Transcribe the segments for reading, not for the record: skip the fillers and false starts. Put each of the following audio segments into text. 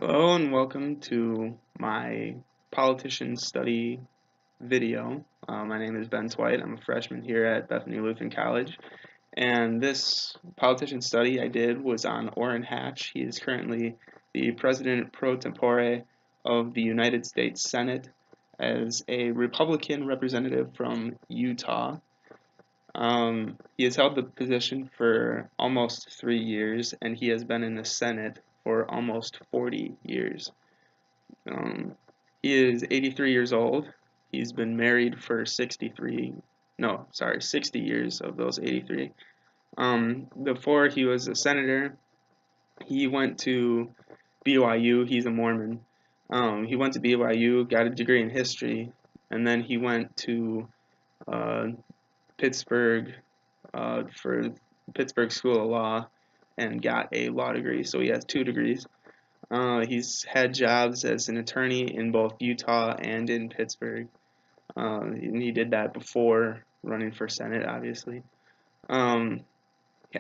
Hello and welcome to my politician study video. My name is Ben White. I'm a freshman here at Bethany Lutheran College, and this politician study I did was on Orrin Hatch. He is currently the president pro tempore of the United States Senate as a Republican representative from Utah. He has held the position for almost 3 years, and he has been in the Senate for almost 40 years. Um, he is 83 years old. He's been married for 60 years of those 83. Before he was a senator, he went to BYU. He's a Mormon. He went to BYU, got a degree in history, and then he went to uh, Pittsburgh for Pittsburgh School of Law and got a law degree. So he has 2 degrees. He's had jobs as an attorney in both Utah and in Pittsburgh. And he did that before running for Senate, obviously. Um,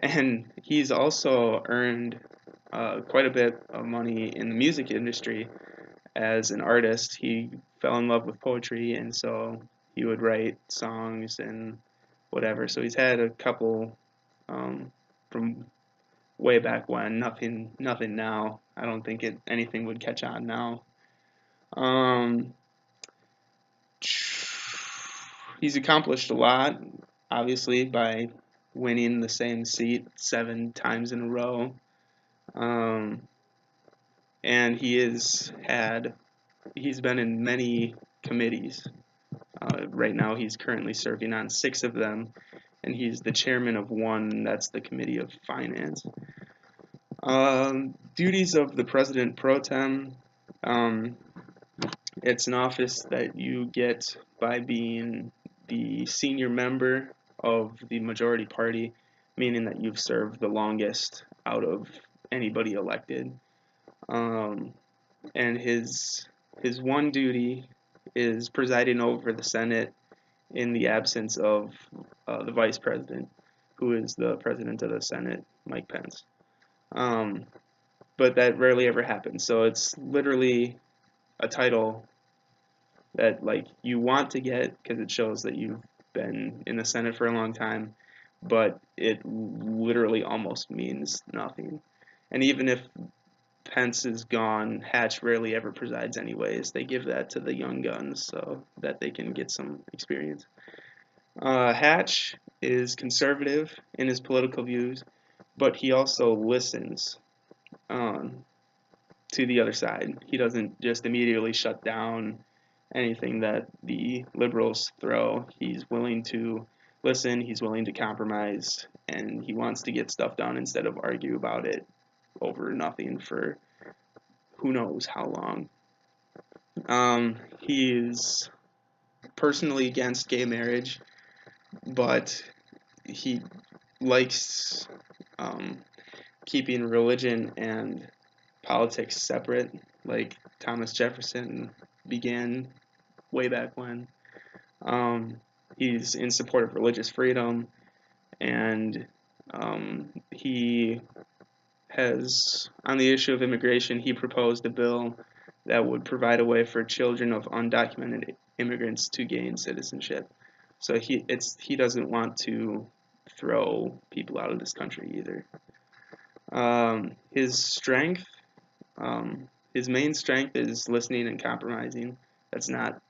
and he's also earned quite a bit of money in the music industry as an artist. He fell in love with poetry, and so he would write songs and whatever. So he's had a couple from way back when. Nothing now. I don't think anything would catch on now. Um, he's accomplished a lot, obviously, by winning the same seat 7 times in a row. And he's been in many committees. Right now, he's currently serving on 6 of them, and he's the chairman of one. That's the Committee of Finance. Duties of the President Pro Tem. It's an office that you get by being the senior member of the majority party, meaning that you've served the longest out of anybody elected. And his one duty is presiding over the Senate in the absence of the vice president, who is the president of the Senate, Mike Pence. But that rarely ever happens. So it's literally a title that you want to get because it shows that you've been in the Senate for a long time, but it literally almost means nothing. And even if Pence is gone, Hatch rarely ever presides anyways. They give that to the young guns so that they can get some experience. Hatch is conservative in his political views, but he also listens to the other side. He doesn't just immediately shut down anything that the liberals throw. He's willing to listen, he's willing to compromise, and he wants to get stuff done instead of argue about it over nothing for who knows how long. He is personally against gay marriage, but he likes keeping religion and politics separate, like Thomas Jefferson began way back when. He's in support of religious freedom, and he has, on the issue of immigration, he proposed a bill that would provide a way for children of undocumented immigrants to gain citizenship. So he doesn't want to throw people out of this country either. His strength, his main strength is listening and compromising. That's not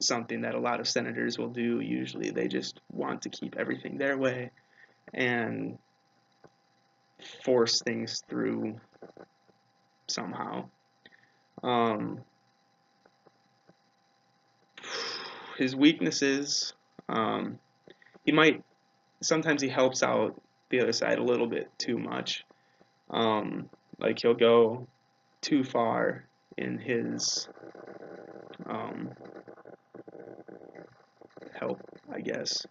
something that a lot of senators will do usually. They just want to keep everything their way and force things through somehow. His weaknesses, sometimes he helps out the other side a little bit too much. Like he'll go too far in his help, I guess.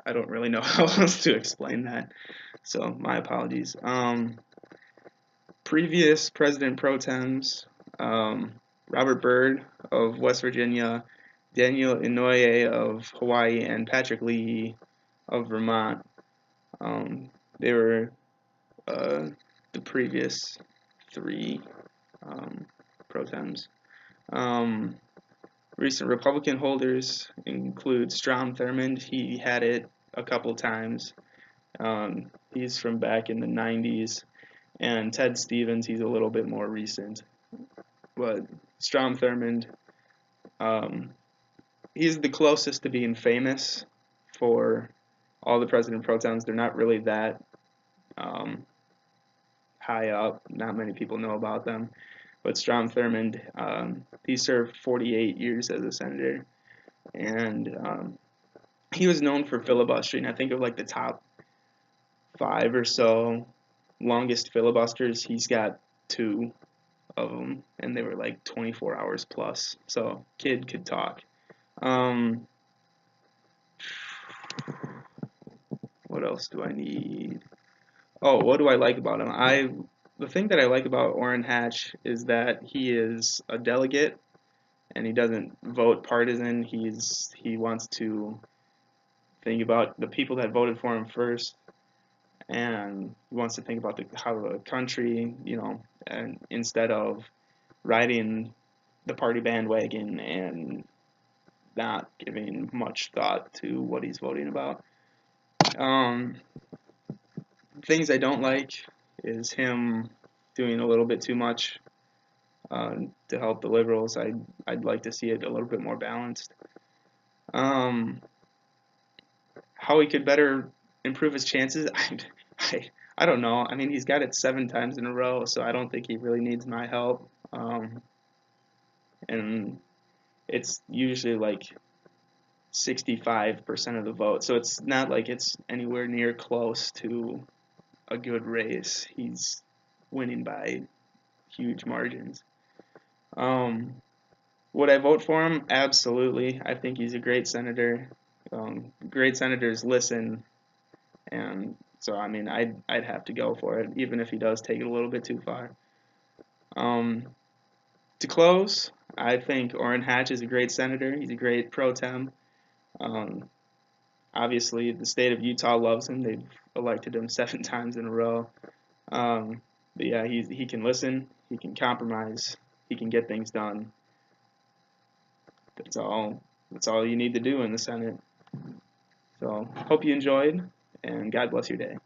I don't really know how else to explain that, so my apologies. Previous President Pro Tems, Robert Byrd of West Virginia, Daniel Inouye of Hawaii, and Patrick Leahy of Vermont. They were the previous 3 pro tems. Recent Republican holders include Strom Thurmond. He had it a couple times. He's from back in the 90s. And Ted Stevens, he's a little bit more recent. But Strom Thurmond, he's the closest to being famous for all the president pro tems. They're not really that high up. Not many people know about them. But Strom Thurmond, he served 48 years as a senator, and he was known for filibustering. I think of like the top 5 or so longest filibusters. He's got 2 of them, and they were like 24 hours plus. So kid could talk. What else do I need? Oh, what do I like about him? The thing that I like about Orrin Hatch is that he is a delegate, and he doesn't vote partisan. He wants to think about the people that voted for him first, and he wants to think about how the country, and instead of riding the party bandwagon and not giving much thought to what he's voting about. Things I don't like is him doing a little bit too much to help the liberals. I'd like to see it a little bit more balanced. How he could better improve his chances, I don't know. I mean, he's got it 7 times in a row, so I don't think he really needs my help. And it's usually like 65% of the vote, so it's not like it's anywhere near close to a good race. He's winning by huge margins. Would I vote for him? Absolutely. I think he's a great senator. Great senators listen, and so I mean, I'd have to go for it, even if he does take it a little bit too far. To close, I think Orrin Hatch is a great senator. He's a great pro tem. Obviously, the state of Utah loves him. They've elected him 7 times in a row. But yeah, he can listen. He can compromise. He can get things done. That's all you need to do in the Senate. So, hope you enjoyed, and God bless your day.